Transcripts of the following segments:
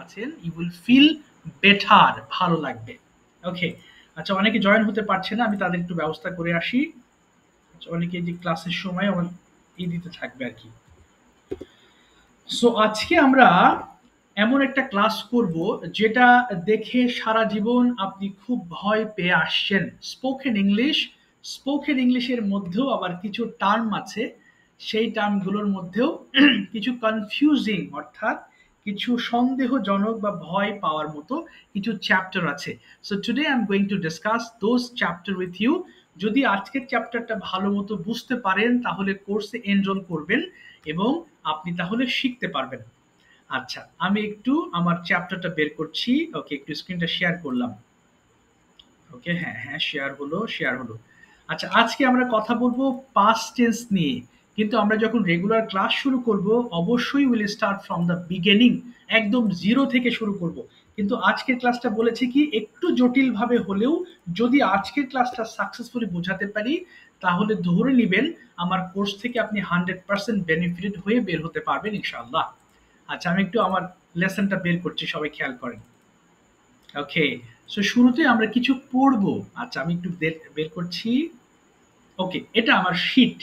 আছেন you will feel better, ভালো লাগবে। ওকে, আচ্ছা অনেকে জয়েন হতে পারছে না, আমি তাদের একটু ব্যবস্থা করে আসি। আচ্ছা, অনেকে যে ক্লাসের সময় আমার দিতে থাকবে আর কি। সো আজকে আমরা এমন একটা ক্লাস করব যেটা দেখে সারা জীবন আপনি খুব ভয় পেয়ে আসছেন। স্পোকেন ইংলিশ, স্পোকেন ইংলিশের মধ্যেও আবার কিছু টার্ম আছে, সেই টার্মগুলোর মধ্যেও কিছু কনফিউজিং অর্থাৎ কিছু সন্দেহজনক বা ভয় পাওয়ার মতো কিছু চ্যাপ্টার আছে। So today I am going to discuss those chapter with you. যদি আজকের চ্যাপ্টারটা ভালো মতো বুঝতে পারেন তাহলে কোর্সে এনরোল করবেন এবং আপনি তাহলে শিখতে পারবেন। আচ্ছা, আমি একটু আমার চ্যাপ্টারটা বের করছি। ওকে, একটু স্ক্রিনটা শেয়ার করলাম। ওকে, হ্যাঁ হ্যাঁ, শেয়ার হলো, শেয়ার হলো। আচ্ছা, আজকে আমরা কথা বলবো পাস্ট টেন্স নিয়ে। কিন্তু আমরা যখন রেগুলার ক্লাস শুরু করব অবশ্যই will start from the beginning, একদম জিরো থেকে শুরু করব। কিন্তু আজকের ক্লাসটা বলেছি কি একটু জটিল ভাবে হলেও যদি আজকের ক্লাসটা সাকসেসফুলি বোঝাতে পারি তাহলে ধরে নিবেন আমার কোর্স থেকে আপনি 100% বেনিফিটেড হয়ে বের হতে পারবেন ইনশাআল্লাহ। আচ্ছা, আমি একটু আমার লেসনটা বের করছি, সবাই খেয়াল করেন। ওকে, সো শুরুতে আমরা কিছু পড়বো। আচ্ছা, আমি একটু বের করছি। ওকে, এটা আমার শীট,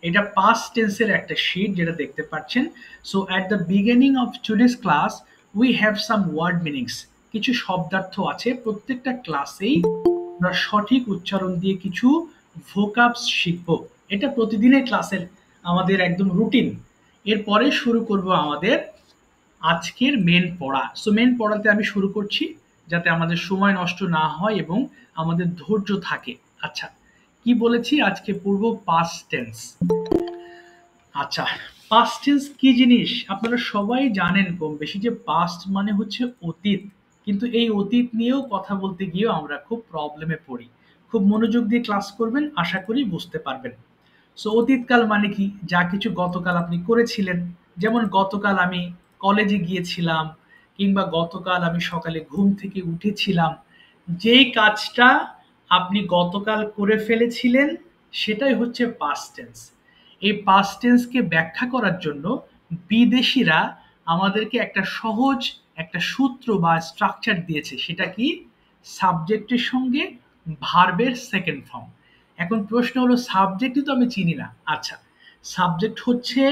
এটা পাস্ট টেন্সের একটা শীট যেটা দেখতে পাচ্ছেন। So at the beginning of today's class we have some word meanings, কিছু শব্দার্থ আছে। প্রত্যেকটা ক্লাসেই আমরা সঠিক উচ্চারণ দিয়ে কিছু ভোকাবস শিখবো। এটা প্রতিদিনের ক্লাসের আমাদের একদম রুটিন। এরপরে শুরু করব আমাদের আজকের মেন পড়া। সো মেন পড়াতে আমি শুরু করছি যাতে আমাদের সময় নষ্ট না হয় এবং আমাদের ধৈর্য থাকে। আচ্ছা, কি বলেছি আজকে পড়ব পাস্ট টেন্স। আচ্ছা, পাস্ট টেন্স কি জিনিস আপনারা সবাই জানেন কম বেশি, যে পাস্ট মানে হচ্ছে অতীত। কিন্তু এই অতীত নিয়েও কথা বলতে গিয়েও আমরা খুব প্রবলেমে পড়ি। খুব মনোযোগ দিয়ে ক্লাস করবেন, আশা করি বুঝতে পারবেন। সো অতীতকাল মানে কি? যা কিছু গতকাল আপনি করেছিলেন। যেমন গতকাল আমি কলেজে গিয়েছিলাম, কিংবা গতকাল আমি সকালে ঘুম থেকে উঠেছিলাম। যেই কাজটা আপনি গতকাল করে ফেলেছিলেন সেটাই হচ্ছে পাস্ট টেন্স। এই পাস্ট টেন্সকে ব্যাখ্যা করার জন্য বিদেশিরা আমাদেরকে একটা সহজ একটা সূত্র বা স্ট্রাকচার দিয়েছে। সেটা কি? সাবজেক্টের সঙ্গে ভার্বের সেকেন্ড ফর্ম। এখন প্রশ্ন হলো সাবজেক্টই তো আমি চিনি না। আচ্ছা, সাবজেক্ট হচ্ছে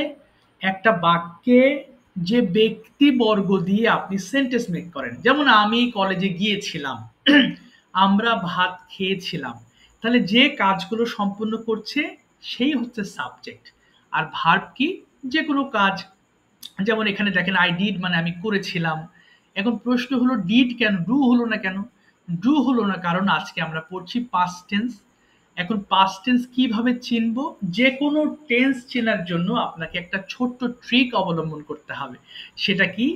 একটা বাক্যে যে ব্যক্তিবর্গ দিয়ে আপনি সেন্টেন্স মেক করেন। যেমন আমি কলেজে গিয়েছিলাম, আমরা ভাত খেয়েছিলাম। তাহলে যে কাজগুলো সম্পন্ন করছে সেই হচ্ছে সাবজেক্ট। আর ভার্ব কি? যে কোনো কাজ। যেমন এখানে দেখেন আই ডিড মানে আমি করেছিলাম। এখন প্রশ্ন হলো ডিড কেন, ডু হলো না কেন? ডু হলো না কারণ আজকে আমরা পড়ছি পাস্ট টেন্স। এখন পাস্ট টেন্স কিভাবে চিনবো? যে কোনো টেন্স চেনার জন্য আপনাকে একটা ছোট্ট ট্রিক অবলম্বন করতে হবে। সেটা কি?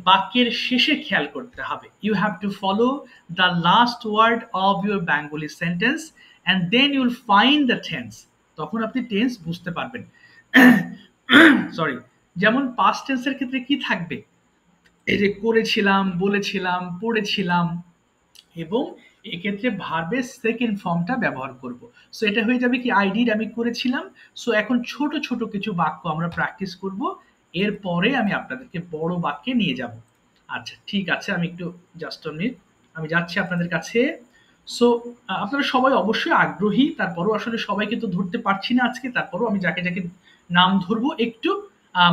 বাক্যের শেষে খেয়াল করতে হবে। You have to follow the last word of your Bengali sentence and then you'll find the tense. তখন আপনি টেন্স বুঝতে পারবেন। সরি, যেমন পাস্ট টেন্সের ক্ষেত্রে কি থাকবে? এই যে করেছিলাম, বলেছিলাম, পড়েছিলাম, এবং এক্ষেত্রে ভার্বের সেকেন্ড ফর্মটা ব্যবহার করব। সো এটা হয়ে যাবে কি? আই ডিড আমি করেছিলাম। সো এখন ছোট ছোট কিছু বাক্য আমরা প্র্যাকটিস করব, এরপরে আমি আপনাদেরকে বড় বাক্যে নিয়ে যাব। আচ্ছা ঠিক আছে, আমি একটু জাস্ট মিনিট, আমি যাচ্ছি আপনাদের কাছে। সো আপনারা সবাই অবশ্যই আগ্রহী, তারপরও আসলে সবাইকে তো ধরতে পারছি না আজকে। তারপরও আমি যাকে যাকে নাম ধরবো একটু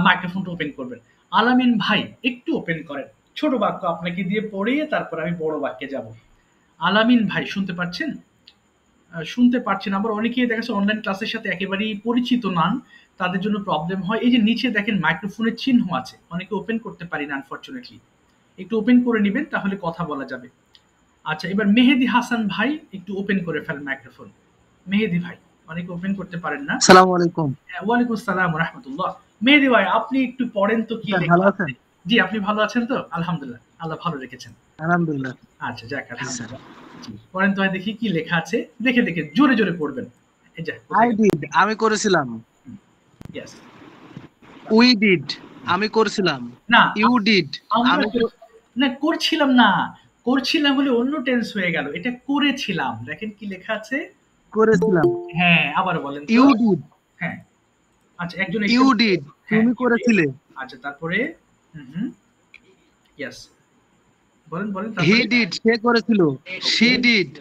মাইক্রোফোনটা ওপেন করবেন। আলামিন ভাই একটু ওপেন করেন। ছোট বাক্য আপনাকে দিয়ে পড়িয়ে তারপর আমি বড় বাক্যে যাব। আলামিন ভাই শুনতে পাচ্ছেন? শুনতে পাচ্ছেন। আবার অনেকেই দেখা যাচ্ছে অনলাইন ক্লাসের সাথে একেবারেই পরিচিত নন, তাদের জন্য প্রবলেম হয়। এই যে নিচে দেখেন মাইক্রোফোনের চিহ্ন আছে, অনেকে ওপেন করতে পারি না আনফরচুনেটলি। একটু ওপেন করে নেবেন তাহলে কথা বলা যাবে। আচ্ছা, এবার মেহেদি হাসান ভাই একটু ওপেন করে ফেলেন মাইক্রোফোন। মেহেদি ভাই অনেকে ওপেন করতে পারেন না। আসসালামু আলাইকুম। হ্যাঁ, ওয়ালাইকুম আসসালাম ওয়া রাহমাতুল্লাহ। মেহেদি ভাই আপনি একটু পড়েন তো কি স্যার ভালো লেখা আছে। আছেন? জি, আপনি ভালো আছেন তো? আলহামদুলিল্লাহ, আল্লাহ ভালো রেখেছেন। আলহামদুলিল্লাহ। আচ্ছা যাক, জি স্যার। আলহামদুলিল্লাহ। জি, পড়েন তো ভাই দেখি কি লেখা আছে। দেখে দেখে জোরে জোরে পড়বেন। এই যা আই কোথায় গেল? ডিড আমি করেছিলাম। ইয়েস। উই ডিড আমি করেছিলাম। না, ইউ ডিড আমরা আমি না করছিলাম না। করছিলাম হলে অন্য টেন্স হয়ে গেল। এটা করেছিলাম। দেখেন কি লেখা আছে। করেছিলাম। হ্যাঁ, আবার বলেন তো। ইউ ডিড হ্যাঁ, আচ্ছা একজন ইউ এসে। ডিড হ্যাঁ, তুমি you did। করেছিলে। আচ্ছা তারপরে হুম হুম, ইয়েস। বলেন বলেন হি তাড়াতাড়ি। ডিড সে করেছিল, শি ওকে ডিড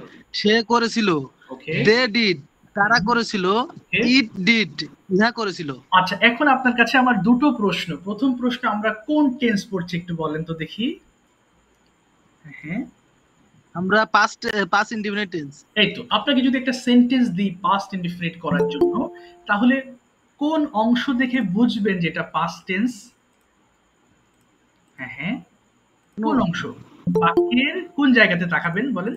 সে করেছিল, ওকে দে ডিড তারা করেছিল, ওকে। ইট ডিড ইহা করেছিল। আচ্ছা, এখন আপনার কাছে আমার দুটো প্রশ্ন। প্রথম প্রশ্ন, আমরা কোন টেন্স পড়ছি একটু বলেন তো দেখি। হ্যাঁ, আমরা পাস্ট পাস্ট ইনডিফিনিট টেন্স। এই তো আপনাকে যদি একটা সেন্টেন্স দিই পাস্ট ইনডিফিনিট করার জন্য, তাহলে কোন অংশ দেখে বুঝবেন যে এটা পাস্ট টেন্স? হ্যাঁ হ্যাঁ, কোন অংশ? বাক্যের কোন জায়গাতে তাকাবেন বলেন?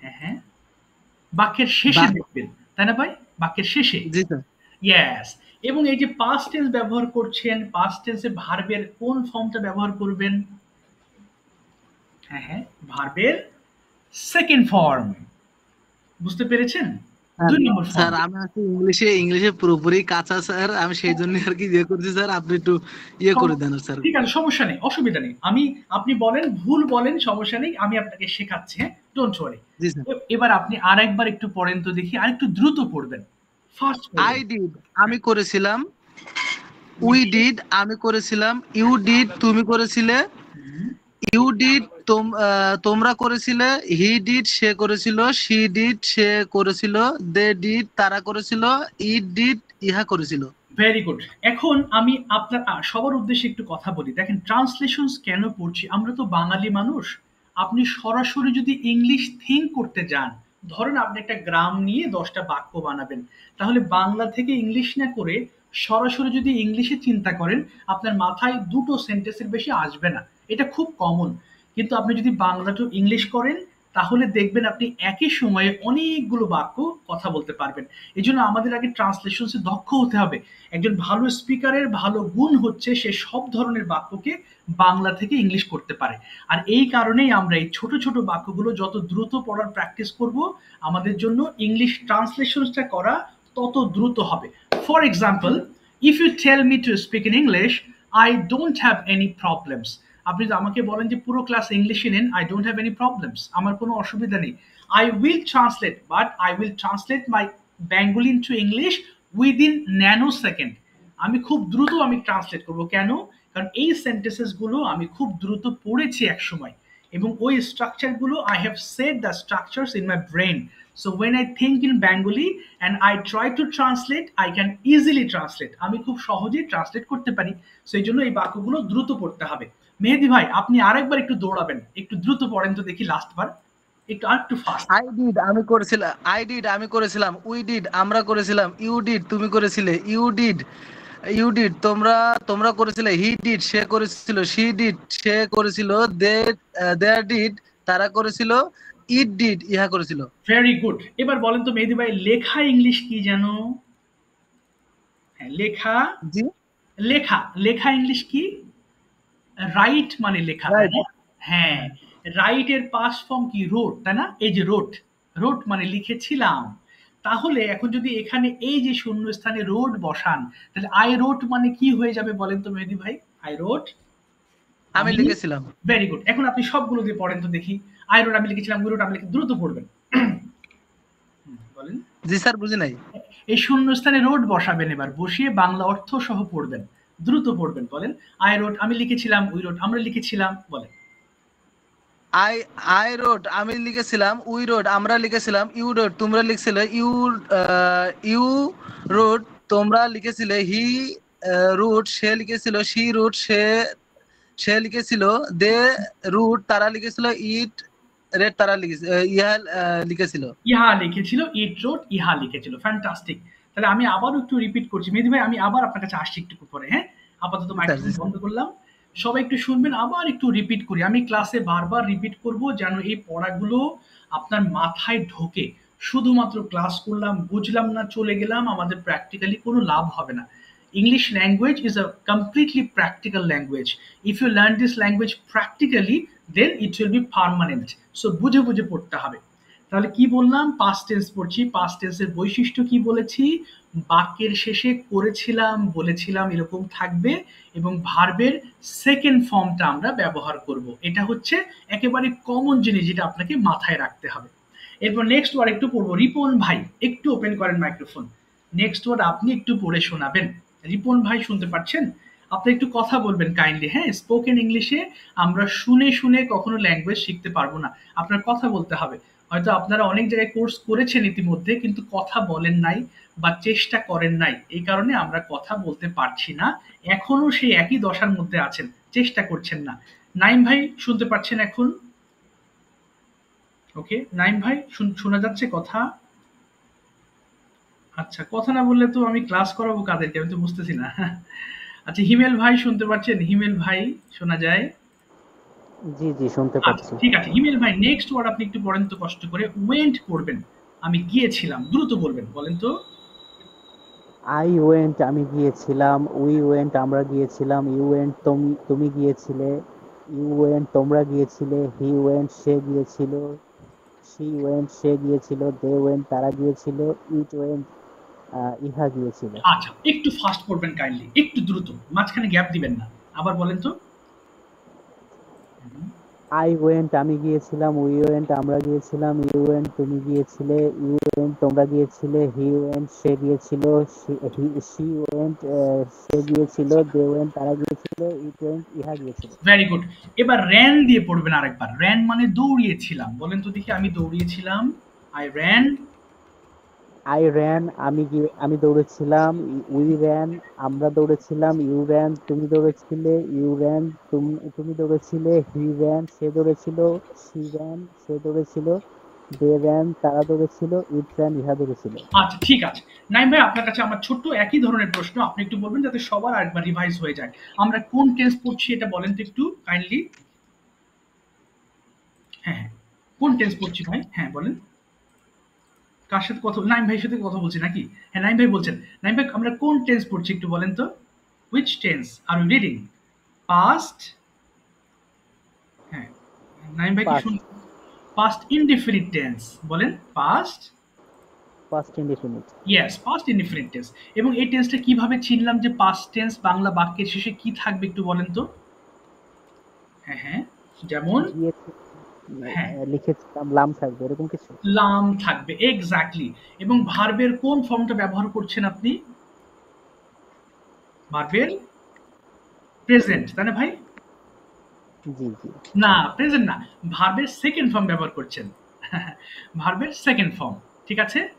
হ্যাঁ হ্যাঁ, বাক্যের শেষে দেখবেন, তাই না ভাই? বাক্যের শেষে। জি স্যার। ইয়েস। এবং এই যে পাস্ট টেন্স ব্যবহার করছেন, পাস্ট টেন্সে ভার্বের কোন ফর্মটা ব্যবহার করবেন? হ্যাঁ হ্যাঁ, ভার্বের সেকেন্ড ফর্ম। বুঝতে পেরেছেন? স্যার 2 নম্বর স্যার ফর্ম। আমি আজকে ইংলিশে ইংলিশে পুরোপুরি কাঁচা স্যার, আমি সেই জন্য আর কি ইয়ে করছি স্যার, আপনি একটু ইয়ে করে দেন স্যার। ঠিক আছে, সমস্যা নেই, অসুবিধা নেই। আপনি বলেন, ভুল বলেন, সমস্যা নেই। আমি আপনাকে শেখাচ্ছি, হ্যাঁ? Don't worry. G sir. এবার আপনি আরেকবার একটু পড়েন তো দেখি, আরেকটু দ্রুত পড়বেন। ফাস্ট আই পড়বেন। ডিড আমি করেছিলাম, উই উই ডিড। ডিড আমি করেছিলাম, ইউ ডিড তুমি করেছিলে, হুম। ইউ ডিড তোমরা করেছিলে, হি ডিড সে করেছিল, শি ডিড সে করেছিল, দে ডিড তারা করেছিল, ইট ডিড ইহা করেছিল। Very good. এখন আমি আপনার সবার উদ্দেশ্যে একটু কথা বলি। দেখেন, ট্রান্সলেশনস কেন পড়ছি? আমরা তো বাঙালি মানুষ। আপনি সরাসরি যদি ইংলিশ থিঙ্ক করতে যান, ধরেন আপনি একটা গ্রাম নিয়ে 10টা বাক্য বানাবেন। তাহলে বাংলা থেকে ইংলিশ না করে সরাসরি যদি ইংলিশে চিন্তা করেন, আপনার মাথায় 2টো সেন্টেন্সের বেশি আসবে না। এটা খুব কমন। কিন্তু আপনি যদি বাংলা টু ইংলিশ করেন, তাহলে দেখবেন আপনি একই সময়ে অনেকগুলো বাক্য কথা বলতে পারবেন। এজন্য আমাদের আগে ট্রান্সলেশনসে দক্ষ হতে হবে। একজন ভালো স্পিকারের ভালো গুণ হচ্ছে সে সব ধরনের বাক্যকে বাংলা থেকে ইংলিশ করতে পারে। আর এই কারণেই আমরা এই ছোট ছোট বাক্যগুলো যত দ্রুত পড়ার প্র্যাকটিস করব, আমাদের জন্য ইংলিশ ট্রান্সলেশনসটা করা তত দ্রুত হবে। For example, if you tell me to speak in English, I don't have any problems. আপনি যদি আমাকে বলেন যে পুরো ক্লাস ইংলিশে নেন, I don't have any problems, আমার কোনো অসুবিধা নেই। I will translate, but I will translate my Bengali into English within nano second. আমি খুব দ্রুত আমি ট্রান্সলেট করব। কেন? কারণ এই সেন্টেন্সেস গুলো আমি খুব দ্রুত পড়েছি এক সময়, এবং ওই স্ট্রাকচার গুলো I have said the structures in my brain. So when I think in Bengali and I try to translate, I can easily translate. আমি খুব সহজেই ট্রান্সলেট করতে পারি। সেই জন্য এই বাক্যগুলো দ্রুত পড়তে হবে। মেহেদি ভাই, আপনি আরেকবার একটু দৌড়াবেন, একটু দ্রুত পড়েন তো দেখি লাস্ট বার, একটু আরেকটু ফাস্ট। আই ডিড আমি করেছিলাম, আই ডিড আমি করেছিলাম, উই ডিড আমরা করেছিলাম, ইউ ডিড তুমি করেছিলে, ইউ ডিড তোমরা তোমরা করেছিলে, হি ডিড সে করেছিল, শি ডিড সে করেছিল, দে দেয়ার ডিড তারা করেছিল, ইট ডিড ইহা করেছিল। Very good. এবার বলেন তো মেহেদি ভাই, লেখা ইংলিশ কি জানো? হ্যাঁ, লেখা। জি লেখা লেখা ইংলিশ কি? রাইট মানে লেখা, তাই রাইট। না? হ্যাঁ। রাইট এর পাস্ট ফর্ম কি? রোট, তাই না? এই যে রোট, রোট মানে লিখেছিলাম। তাহলে এখন যদি এখানে এই যে শূন্যস্থানে রোড বসান, তাহলে আই রোট মানে কি হয়ে যাবে বলেন তো মেহেদি ভাই? আই রোট, আমি আমি। লিখেছিলাম। Very good. এখন আপনি সবগুলো দিয়ে পড়েন তো দেখি। আই রোট আমি লিখেছিলাম, উই রোট আমি লিখে, দ্রুত পড়বেন। বলেন। জি স্যার বুঝি নাই। এই শূন্যস্থানে রোড বসাবেন, এবার বসিয়ে বাংলা অর্থ সহ পড়বেন। দ্রুত পড়বেন, বলেন। আই রোট আমি লিখেছিলাম, উই রোট আমরা লিখেছিলাম, বলেন। আই আই রোড আমি লিখেছিলাম, উই রোড আমরা লিখেছিলাম, ইউ রোড তোমরা লিখছিলে, ইউ রোড তোমরা লিখেছিলে, হি রুট সে লিখেছিল, শি রুট সে সে লিখেছিল, দে রুট তারা লিখেছিল, ইট রেড তারা লিখেছিল, ইহা লিখেছিল। ইহা লিখেছিল, ইট রোট ইহা লিখেছিল। ফ্যান্টাস্টিক। তাহলে আমি আবারও একটু রিপিট করছি মেহেদি ভাই, আমি আবার আপনার কাছে আসছি একটু পরে, হ্যাঁ? আপাতত জি স্যার জি মাইক্রোফোন স্যার। বন্ধ করলাম। সবাই একটু শুনবেন, আবার একটু রিপিট করি। আমি ক্লাসে বারবার রিপিট করব যেন এই পড়াগুলো আপনার মাথায় ঢোকে। শুধুমাত্র ক্লাস করলাম, বুঝলাম না, চলে গেলাম, আমাদের প্র্যাকটিক্যালি কোনো লাভ হবে না। English language is a completely practical language. If you learn this language practically, then it will be permanent. So বুঝে বুঝে পড়তে হবে। তাহলে কি বললাম? পাস্ট টেন্স পড়ছি। পাস্ট টেন্সের বৈশিষ্ট্য কি বলেছি? বাক্যের শেষে করেছিলাম, বলেছিলাম এরকম থাকবে, এবং ভার্বের সেকেন্ড ফর্মটা আমরা ব্যবহার করব। এটা হচ্ছে একেবারে কমন জিনিস, যেটা আপনাকে মাথায় রাখতে হবে। এরপর নেক্সট ওয়ার্ড একটু পড়বো। রিপন ভাই, একটু ওপেন করেন মাইক্রোফোন। নেক্সট ওয়ার্ড আপনি একটু পড়ে শোনাবেন। রিপন ভাই শুনতে পাচ্ছেন? আপনি একটু কথা বলবেন কাইন্ডলি, হ্যাঁ? স্পোকেন ইংলিশে আমরা শুনে, শুনে কখনো ল্যাঙ্গুয়েজ শিখতে পারবো না। আপনার কথা বলতে হবে। হয়তো আপনারা অনেক জায়গায় কোর্স করেছেন ইতিমধ্যে কিন্তু কথা বলেন নাই বা চেষ্টা করেন নাই। এই কারণে আমরা কথা বলতে পারছি না। এখনো সেই একই দশার মধ্যে আছেন। চেষ্টা করছেন না। নাইম ভাই শুনতে পাচ্ছেন এখন? ওকে। নাইম ভাই শোনা যাচ্ছে কথা? আচ্ছা, কথা না বললে তো আমি ক্লাস করাবো কাদেরকে? আমি তো বুঝতেছি না। আচ্ছা, হিমেল ভাই শুনতে পাচ্ছেন? হিমেল ভাই শোনা যায়? জি জি শুনতে আচ্ছা, পাচ্ছি। ঠিক আছে। হিমেল ভাই নেক্সট ওয়ার্ড আপনি একটু পড়েন তো কষ্ট করে। ওয়েন্ট পড়বেন। আমি গিয়েছিলাম। দ্রুত বলবেন। বলেন তো? আই ওয়েন্ট আমি গিয়েছিলাম, উই ওয়েন্ট আমরা গিয়েছিলাম, ইউ ওয়েন্ট তুমি গিয়েছিলে, ইউ ওয়েন্ট তোমরা গিয়েছিলে, হি ওয়েন্ট সে গিয়েছিল, শি ওয়েন্ট সে গিয়েছিল, দে ওয়েন্ট তারা গিয়েছিল, ইট ওয়েন্ট ইহা গিয়েছিল। আচ্ছা, একটু ফাস্ট পড়বেন কাইন্ডলি। একটু দ্রুত। মাঝখানে গ্যাপ দিবেন না। আবার বলেন তো? হুম। আই ওয়েন্ট আমি গিয়েছিলাম, উই ওয়েন্ট আমরা গিয়েছিলাম, ইউ ওয়েন্ট তুমি গিয়েছিলে, ইউ ওয়েন্ট তোমরা গিয়েছিলে, হি ওয়েন্ট সে গিয়েছিল, শি ওয়েন্ট সে গিয়েছিল, দে ওয়েন্ট তারা গিয়েছিল, ইট ওয়েন্ট ইহা গিয়েছিল। Very good. এবার ran দিয়ে পড়বেন আরেকবার। ran মানে দৌড়িয়েছিলাম। বলেন তো দেখি, আমি দৌড়িয়েছিলাম। I ran. আই র্যান আমি দৌড়েছিলাম, উই র্যান আমরা দৌড়েছিলাম, ইউ র্যান তুমি দৌড়েছিলে, ইউ র্যান তুমি দৌড়েছিলে, হি র্যান সে দৌড়েছিল, শি র্যান সে দৌড়েছিল, দে র্যান তারা দৌড়েছিল, ইট র্যান ইহা দৌড়েছিল। আচ্ছা, ঠিক আছে। নাইম ভাই, আপনার কাছে আমার ছোট্ট একই ধরনের প্রশ্ন। আপনি একটু বলবেন যাতে সবার আরেকবার রিভাইজ হয়ে যায়। আমরা কোন টেন্স পড়ছি এটা বলেন তো একটু কাইন্ডলি। হ্যাঁ, হ্যাঁ। কোন টেন্স পড়ছি ভাই? হ্যাঁ, বলেন। কার সাথে কথা? নাইম ভাইয়ের সাথে কথা বলছি নাকি? হ্যাঁ, নাইম ভাই বলছেন। নাইম ভাই, আমরা কোন টেন্স পড়ছি একটু বলেন তো? Which tense are we reading? Past? হ্যাঁ। নাইম ভাই কি পাস্ট past indefinite tense বলেন। Past? Past indefinite. Yes, past indefinite tense. এবং এই টেন্সটা কিভাবে চিনলাম যে পাস্ট টেন্স? বাংলা বাক্যের শেষে কি থাকবে একটু বলেন তো? হ্যাঁ, হ্যাঁ। যেমন? গিয়েছি হ্যাঁ, লিখেছিলাম লাম থাকবে এরকম কিছু। লাম থাকবে। এক্সাক্টলি। এবং ভার্বের কোন ফর্মটা ব্যবহার করছেন আপনি? ভার্বের প্রেজেন্ট, তাই না ভাই? জি জি। না, প্রেজেন্ট না। ভার্বের সেকেন্ড ফর্ম ব্যবহার করছেন। ভার্বের সেকেন্ড ফর্ম। ঠিক আছে?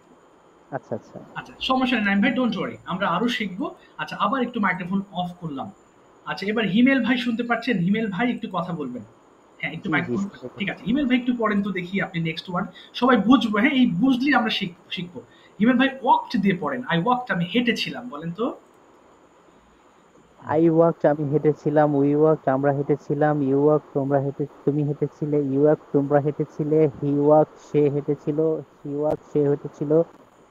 আচ্ছা আচ্ছা। আচ্ছা, সমস্যা নেই নাইম ভাই, ডোন্ট ওয়ারি। আমরা আরো শিখবো। আচ্ছা, আবার একটু মাইক্রোফোন অফ করলাম। আচ্ছা, এবার হিমেল ভাই শুনতে পাচ্ছেন? হিমেল ভাই একটু কথা বলবেন। হ্যাঁ, একটু জি জি মাইক্রোফোন। শুনতে ঠিক পাচ্ছি। আছে। হিমেল ভাই একটু পড়েন তো দেখি আপনি নেক্সট ওয়ার্ড। সবাই বুঝবো, হ্যাঁ? এই বুঝলেই আমরা শিখবো। হিমেল ভাই ওয়াকড দিয়ে পড়েন। আই ওয়াকড আমি হেঁটেছিলাম। বলেন তো? আই ওয়াকড আমি হেঁটেছিলাম, উই ওয়াকড আমরা হেঁটেছিলাম, ইউ ওয়াক তুমি হেঁটেছিলে, ইউ ওয়াক তোমরা হেঁটেছিলে, হি ওয়াক সে হেঁটেছিল, হি ওয়াক সে হেঁটেছিল,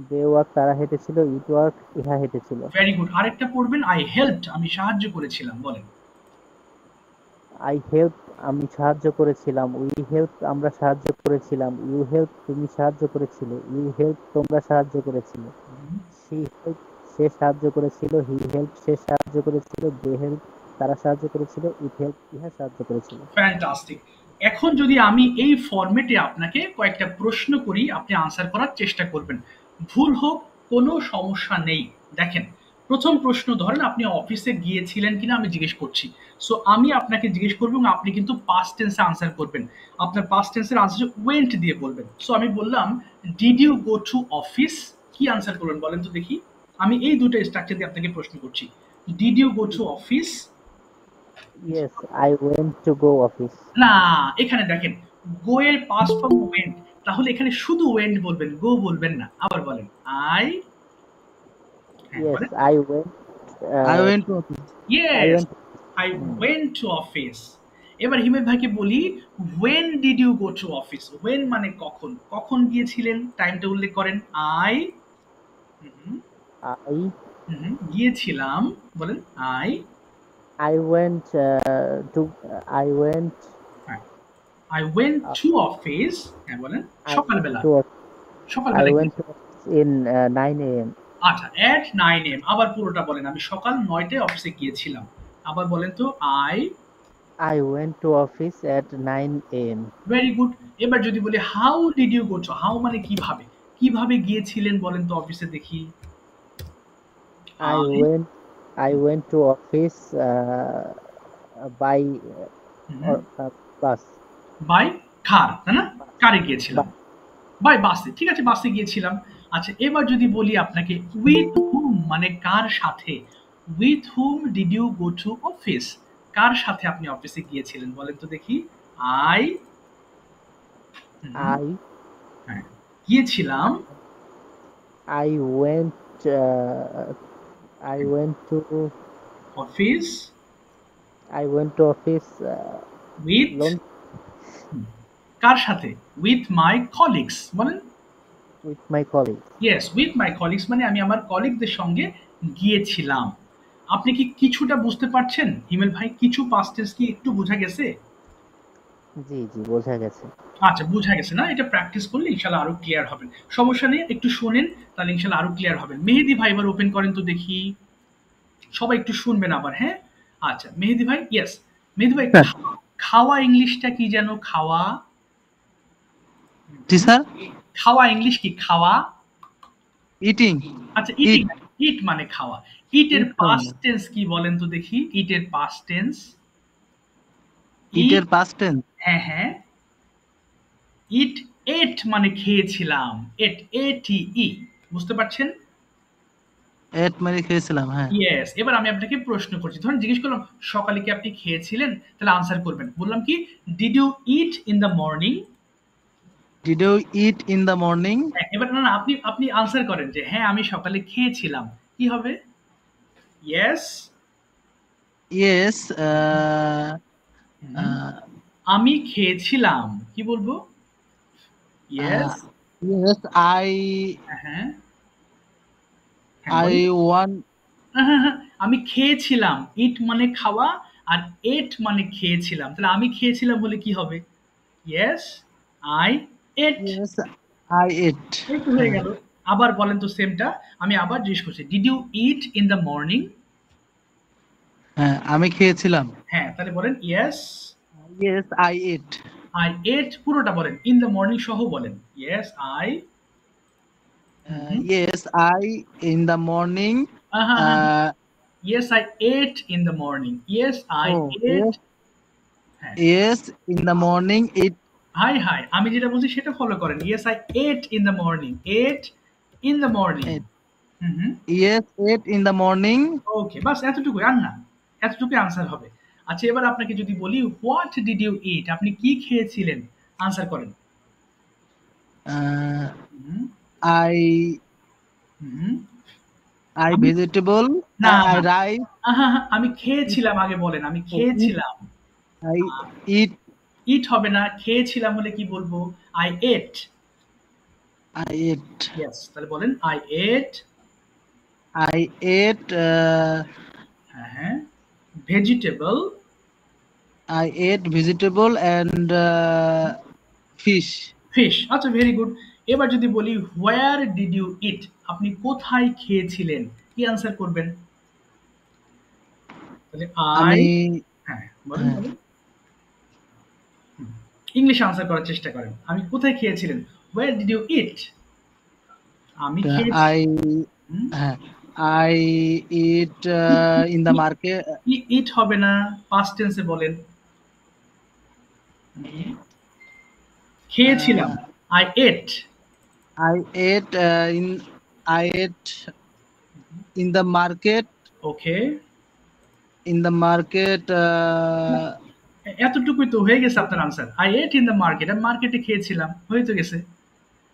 দে ওয়াক তারা হেঁটেছিল, ইট ওয়াক ইহা হেঁটেছিল। Very good. আরেকটা পড়বেন, আই হেল্পড আমি সাহায্য করেছিলাম। বলেন। আই হেল্প আমি সাহায্য করেছিলাম, উই হেল্প আমরা সাহায্য করেছিলাম, ইউ হেল্প তুমি সাহায্য করেছিলে, ইউ হেল্প তোমরা সাহায্য করেছিলে, শি হেল্প সে সাহায্য করেছিল, হি হেল্প সে সাহায্য করেছিল, দে হেল্প তারা সাহায্য করেছিল, ইট হেল্প ইহা সাহায্য করেছিল। ফ্যান্টাস্টিক। এখন যদি আমি এই ফরম্যাটে আপনাকে কয়েকটা প্রশ্ন করি, আপনি আনসার করার চেষ্টা করবেন। ভুল হোক, কোনো সমস্যা নেই। দেখেন, প্রথম প্রশ্ন ধরেন আপনি অফিসে গিয়েছিলেন কিনা আমি জিজ্ঞেস করছি। সো আমি আপনাকে জিজ্ঞেস করবো এবং আপনি কিন্তু পাস্ট টেন্সে আনসার করবেন। আপনার পাস্ট টেন্সের আনসার ওয়েন্ট দিয়ে বলবেন। সো আমি বললাম, did you go to office? কি আনসার করবেন বলেন তো দেখি? আমি এই দুটো স্ট্রাকচার দিয়ে আপনাকে প্রশ্ন করছি। Did you go to office? Yes I went to go office. না, এখানে দেখেন, গো এর পাস্ট ফর্ম ওয়েন্ট। তাহলে এখানে শুধু ওয়েন্ট বলবেন, গো বলবেন না। আবার বলেন। আই। হ্যাঁ, ইয়েস বলেন। I went I went to office. I yes, went I went to office. এবার হিমেল ভাইকে বলি, when did you go to office? When মানে কখন, কখন গিয়েছিলেন? টাইমটা উল্লেখ করেন। আই আই গিয়েছিলাম। বলেন। I. I went to I went I went to office. হ্যাঁ, বলেন। আই ওয়েন্ট সকালবেলা। টু আই সকালবেলা ওয়েন্ট গিয়েছি। To in 9 a.m. আচ্ছা, at 9 AM। আবার পুরোটা বলেন। আমি সকাল ৯টায় অফিসে গিয়েছিলাম। আবার বলেন তো। I. I went to office at 9 a.m. Very good. এবার যদি বলি, how did you go to? How মানে কিভাবে? কিভাবে গিয়েছিলেন বলেন তো অফিসে দেখি? I I. went. I went to office by bus. By car, তাই না? কারে গিয়েছিলাম। Bus. বাই বাসে, ঠিক আছে, বাসে গিয়েছিলাম। আচ্ছা, এবার যদি বলি আপনাকে উইথ হুম মানে কার সাথে, with hmm did you go to office, কার সাথে আপনি অফিসে গিয়েছিলেন বলেন তো দেখি। আই I হ্যাঁ, গিয়েছিলাম I went I went to office office with alone কার সাথে, উইথ মাই কলিগস বলেন। with my colleagues. Yes, with my colleagues মানে আমি আমার কলিগদের সঙ্গে গিয়েছিলাম। আপনি কি কিছুটা বুঝতে পারছেন হিমেল ভাই? কিছু পাস্ট টেন্স কি একটু বোঝা গেছে? জি বোঝা গেছে। আচ্ছা, বোঝা গেছে না? এটা প্র্যাকটিস করলে ইনশাআল্লাহ আরো ক্লিয়ার হবেন। সমস্যা নেই, একটু শোনেন, তাহলে ইনশাআল্লাহ আরো ক্লিয়ার হবেন। মেহেদী ভাই এবার ওপেন করেন তো দেখি। সবাই একটু শুনবেন আবার, হ্যাঁ? আচ্ছা, মেহেদী ভাই, ইয়েস। মেহেদী ভাই, খাওয়া ইংলিশটা কি যেন? খাওয়া? জি স্যার। খাওয়া ইংলিশ কি? খাওয়া? ইটিং। আচ্ছা, ইটিং, ইট মানে খাওয়া। ইটের Eat পাস্ট মানে টেন্স কি বলেন তো দেখি? ইটের পাস্ট টেন্স? ইটের পাস্ট টেন্স। হ্যাঁ, হ্যাঁ। ইট, এট মানে খেয়েছিলাম। এট, এ-টি-ই। বুঝতে পারছেন? এট মানে খেয়েছিলাম, হ্যাঁ। ইয়েস। এবার আমি আপনাকে প্রশ্ন করছি। ধরুন জিজ্ঞেস করলাম, সকালে কি আপনি খেয়েছিলেন? তাহলে আনসার করবেন। বললাম কি, did you eat in the morning? Did you eat in the morning? হ্যাঁ, এবার না, না, আপনি আপনি আনসার করেন যে হ্যাঁ আমি সকালে খেয়েছিলাম। কি হবে? ইয়েস। ইয়েস। আমি খেয়েছিলাম। কি বলবো? ইয়েস। ইয়েস আই হ্যাঁ, হ্যাঁ, আই বলেন। ওয়ান। আমি খেয়েছিলাম। ইট মানে খাওয়া, আর এট মানে খেয়েছিলাম। তাহলে আমি খেয়েছিলাম বলে কি হবে? Yes, I at. Yes I ইট। এই তো হয়ে গেল। আবার বলেন তো সেমটা। আমি আবার জিজ্ঞেস করছি, did you eat in the morning? হ্যাঁ, আমি খেয়েছিলাম। হ্যাঁ, তাহলে বলেন yes, yes I eat. I ate. পুরোটা বলেন, ইন দ্য মর্নিং সহ বলেন। Yes I. Yes I in the morning. Yes I ate in the morning. Yes I ate. হ্যাঁ, yes in the morning eat. হাই হাই, আমি যেটা বলছি সেটা ফলো করেন। Yes I ate in the morning. Ate in the morning. Yes at in the morning. Okay, বাস এতটুকুই, আর না। এতটুকুই আনসার হবে। আচ্ছা, এবার আপনাকে যদি বলি হোয়াট ডিড ইউ ইট, আপনি কি খেয়েছিলেন? আনসার করেন। হুম, আই হুম। আই আমি, ভেজিটেবল। না, আই না, রাইস। আমি খেয়েছিলাম আগে বলেন। আমি খেয়েছিলাম। I eat. ইট হবে না, খেয়েছিলাম হলে কি বলবো? I ate. I eat. Yes, তাহলে বলেন আই এট। I ate. হ্যাঁ, হ্যাঁ, vegetable. I ate vegetable and fish. Fish. আচ্ছা, ভেরি গুড। এবার যদি বলি হোয়ার ডিড ইউ ইট, আপনি কোথায় খেয়েছিলেন? কি আনসার করবেন? তাহলে আই, আমি হ্যাঁ, বলেন, হ্যাঁ, বলেন। ইংলিশে আনসার করার চেষ্টা করেন। আমি কোথায় খেয়েছিলেন? Where did you eat? আমি খেয়েছি। আই হুম, হ্যাঁ, I eat in the market. Eat হবে না, পাস্ট টেন্সে বলেন। হুম, খেয়েছিলাম। I ate. I ate in I ate in the market. Okay, in the market. এতটুকুই তো হয়ে গেছে আপনার answer. I ate in the market, আমি মার্কেটে খেয়েছিলাম, হয়ে তো গেছে।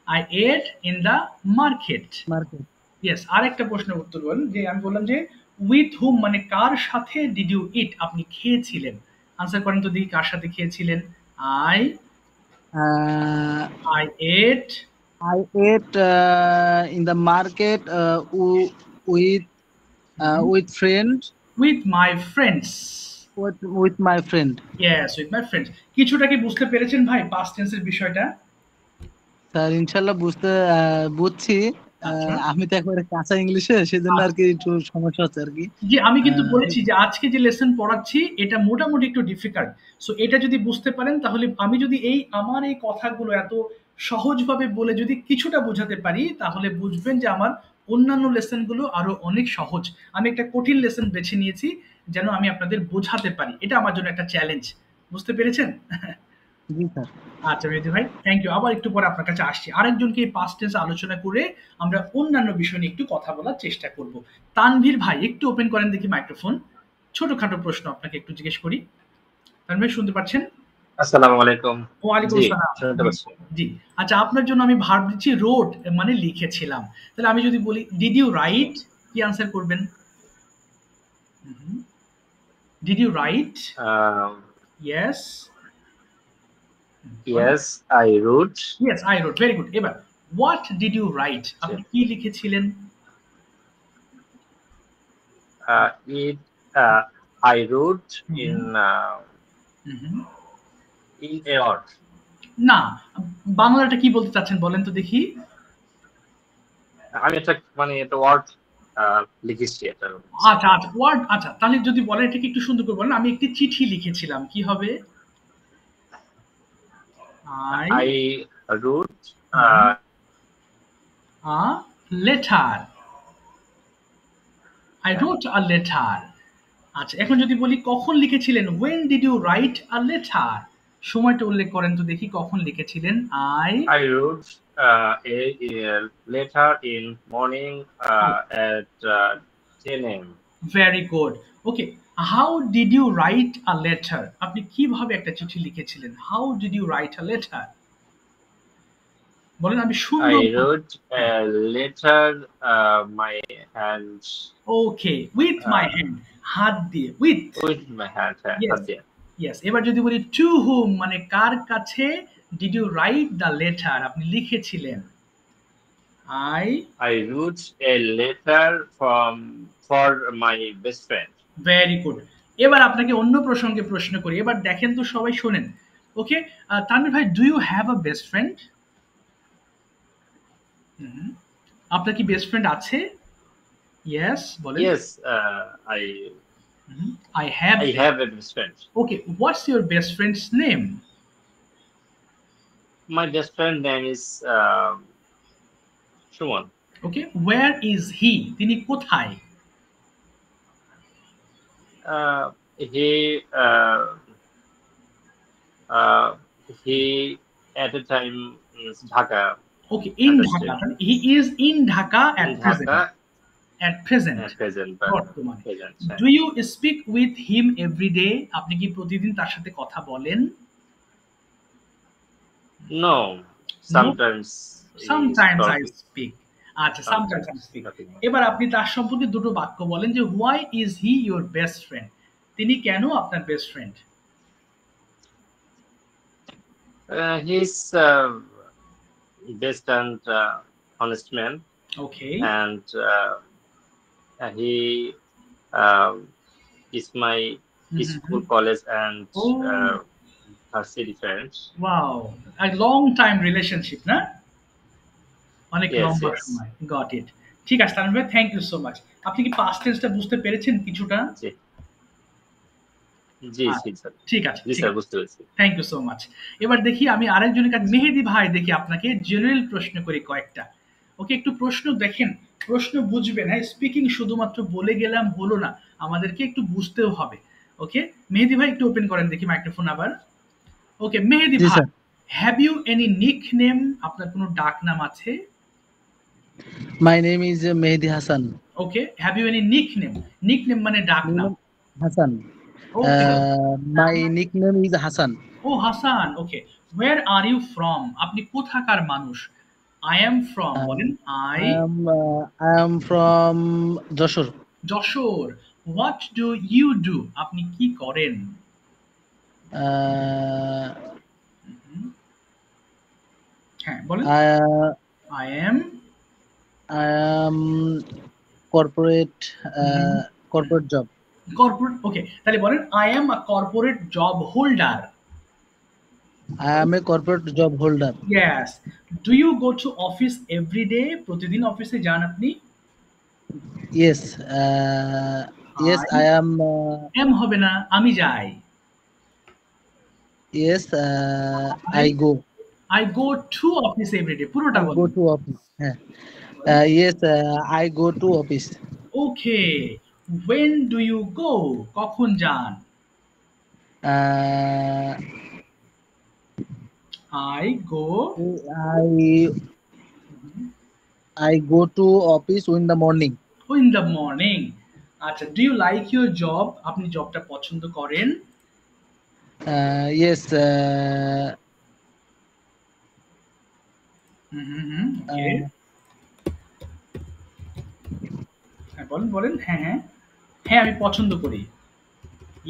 I ate in the market. Market. Yes. আরেকটা প্রশ্নের উত্তর বলেন, যে আমি বললাম যে উইথ হুম মানে কার সাথে ডিড ইউ ইট আপনি খেয়েছিলেন? আনসার করেন তো দেখি, কার সাথে খেয়েছিলেন? I I ate I ate in the market with with friend with my friends. with my friend. Yes, with my friends. কিছুটা কি বুঝতে পেরেছেন ভাই পাস্ট টেন্সের বিষয়টা? স্যার ইনশাল্লাহ বুঝছি। আচ্ছা, আমি তো একবারে কাঁচা ইংলিশে, সেজন্য আর আচ্ছা। কি একটু সমস্যা হচ্ছে আর কি। জি, আমি কিন্তু আহ, বলেছি যে আজকে যে লেসন পড়াচ্ছি এটা মোটামুটি একটু ডিফিকাল্ট। সো এটা যদি বুঝতে পারেন, তাহলে আমি যদি আমার এই কথাগুলো এত সহজভাবে বলে যদি কিছুটা বোঝাতে পারি, তাহলে বুঝবেন যে আমার অন্যান্য লেসনগুলো আরো অনেক সহজ। আমি একটা কঠিন লেসন বেছে নিয়েছি যেন আমি আপনাদের বোঝাতে পারি। এটা আমার জন্য একটা চ্যালেঞ্জ। বুঝতে পেরেছেন? জি স্যার। আচ্ছা মেহেদী ভাই, থ্যাংক ইউ। আবার একটু পরে আপনার কাছে আসছি। আরেকজনকে এই পাস্ট টেন্স আলোচনা করে আমরা অন্যান্য বিষয় নিয়ে একটু কথা বলার চেষ্টা করব। তানভীর ভাই একটু ওপেন করেন দেখি মাইক্রোফোন। ছোটখাটো প্রশ্ন আপনাকে একটু জিজ্ঞেস করি। তানভীর শুনতে পাচ্ছেন? আসসালামু আলাইকুম। ওয়ালাইকুম জি, সালাম। শুনতে জি, পাচ্ছি। জি। আচ্ছা আপনার জন্য আমি ভার্ব দিচ্ছি রোট মানে লিখেছিলাম। তাহলে আমি যদি বলি ডিড ইউ রাইট, কি আনসার করবেন? Did you write? Yes. Yes, I wrote. Yes I wrote. Very good. এবার হোয়াট ডিড ইউ রাইট, জি। আপনি কি লিখেছিলেন? It I wrote in a hour. না, বাংলাটা কি বলতে চাচ্ছেন বলেন তো দেখি। আমি একটা মানে একটা ওয়ার্ড লিখেছি এটা। আচ্ছা আচ্ছা ওয়ার্ড, আচ্ছা তাহলে যদি বলেন এটাকে একটু সুন্দর করে বলেন। আমি একটি চিঠি লিখেছিলাম, কি হবে? I I wrote a letter. I wrote a letter. আচ্ছা এখন যদি বলি কখন লিখেছিলেন, when did you write a letter, সময়টা উল্লেখ করেন তো দেখি কখন লিখেছিলেন। I wrote a letter in morning at 10 a.m. Very good. Okay, how did you write a letter, আপনি কিভাবে একটা চিঠি লিখেছিলেন? How did you write a letter, বলেন আমি সুন্দর। I wrote a letter my hand okay, with my hand, হাত দিয়ে, with. with my hand. Yes yes. এবার যদি বলি টু হুম মানে কার কাছে did you write the letter, আপনি লিখেছিলেন? I wrote a letter for my best friend. Very good. এবার আপনাকে অন্য প্রসঙ্গে প্রশ্ন করি। এবার দেখেন তো সবাই শোনেন। ওকে, তানভীর ভাই do you have a best friend? আপনার কি বেস্ট ফ্রেন্ড আছে? ইয়েস বলেন। Yes, I have. I have a best friend. Okay, what's your best friend's name? My best friend name is Shuman. Okay, where is he, তিনি কোথায়? He he at a time is Dhaka. Okay, in Understood. Dhaka, he is in Dhaka In Dhaka at present at present, but বর্তমানে। present. Do you speak with him every day, আপনি কি প্রতিদিন তার সাথে কথা বলেন? No, sometimes. Sometimes he's I talking. Speak. আচ্ছা, sometimes I speak. Talking. এবার আপনি তার সম্পর্কে দুটো বাক্য বলেন যে why is he your best friend, তিনি কেন আপনার best friend? He's best and honest man, okay, and he is my school, college, and Oh. varsity friend. Wow, a long time relationship না? অনেক Yes, লম্বা yes. সময়। Got it. ঠিক আছে তানভীর ভাই, থ্যাংক ইউ সো মাচ। আপনি কি past টেন্সটা বুঝতে পেরেছেন কিছুটা? জি জি জি স্যার। ঠিক আছে, জি ঠিক স্যার, আছে। বুঝতে পেরেছি। Thank you so much. এবার দেখি আমি আরেকজনের কাছে, মেহেদী ভাই দেখি আপনাকে জেনারেল প্রশ্ন করি কয়েকটা। ওকে, একটু প্রশ্ন দেখেন, প্রশ্ন বুঝবেন। হ্যাঁ, স্পিকিং শুধুমাত্র বলে গেলাম হলো না, আমাদেরকে একটু বুঝতেও হবে। ওকে, মেহেদী ভাই একটু ওপেন করেন দেখি মাইক্রোফোন আবার। ওকে, মেহেদী জি ভাই, sir. Have you any nick name, আপনার কোনো ডাক নাম আছে? My name is Mehedi Hasan. Okay, have you any nick name, nick name মানে ডাক নাম। Hasan. Okay, my nickname is Hasan. ও Hasan. Okay, where are you from, আপনি কোথাকার মানুষ? আই এম ফ্রম বলেন। I am from Jessore. Jessore. What do you do, আপনি কি করেন? হ্যাঁ বলেন। I am corporate job. Corporate. ওকে, তাহলে বলেন I am a corporate job holder. I am a corporate job holder. Yes. Do you go to office every day, প্রতিদিন অফিসে যান আপনি? Yes yes I am. Am হবে না, আমি যাই। Yes I go. I go to office every day, পুরোটা go বলুন। To office. হ্যাঁ, Yes, I go to office. Okay, when do you go? কখন যান? Uh, I go. I I go to office in the morning. Oh, in the morning. আচ্ছা, do you like your job? আপনি জবটা পছন্দ করেন? Yes. ওকে, হ্যাঁ বলেন বলেন, হ্যাঁ হ্যাঁ হ্যাঁ আমি পছন্দ করি।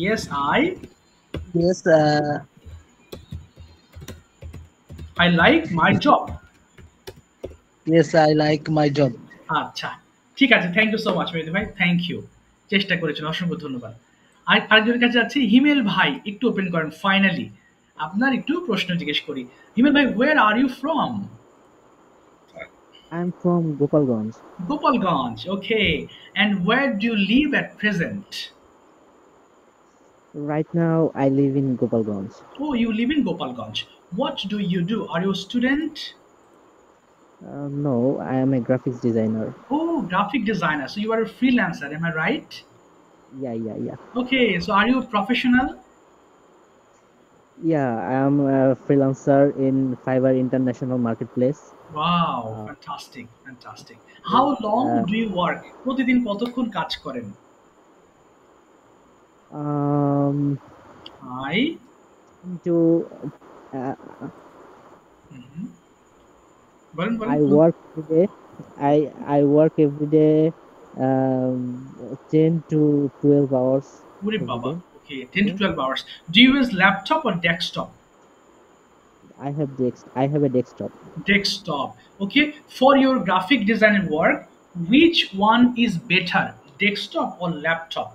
Yes, Yes. I like my job. Yes, I like my job. আচ্ছা, ঠিক আছে, থ্যাংক ইউ সো মাচ মেহেদি ভাই, থ্যাংক ইউ, চেষ্টা করেছেন, অসংখ্য ধন্যবাদ। আর আরেকজনের কাছে যাচ্ছি, হিমেল ভাই একটু ওপেন করেন ফাইনালি, আপনার একটু প্রশ্ন জিজ্ঞেস করি। হিমেল ভাই, where are you from? I'm from Gopalganj. Gopalganj, okay, and where do you live at present? Right now, I live in Gopalganj. Oh, you live in Gopalganj. What do you do? Are you a student? No, I am a graphics designer. Oh, graphic designer, so you are a freelancer, am I right? Yeah. Okay, so are you a professional? Yeah, I am a freelancer in Fiverr International Marketplace. Wow, fantastic, fantastic. How long Uh, do you work? প্রতিদিন কতক্ষণ কাজ করেন? um, I to uh, বলেন বলেন। I work every day. I work every day, 10 to 12 hours ওরে every বাবা, day. okay, 10 to 12 hours. Do you use laptop or desktop? I have a desktop. Desktop, okay. For your graphic design work, which one is better, desktop or laptop?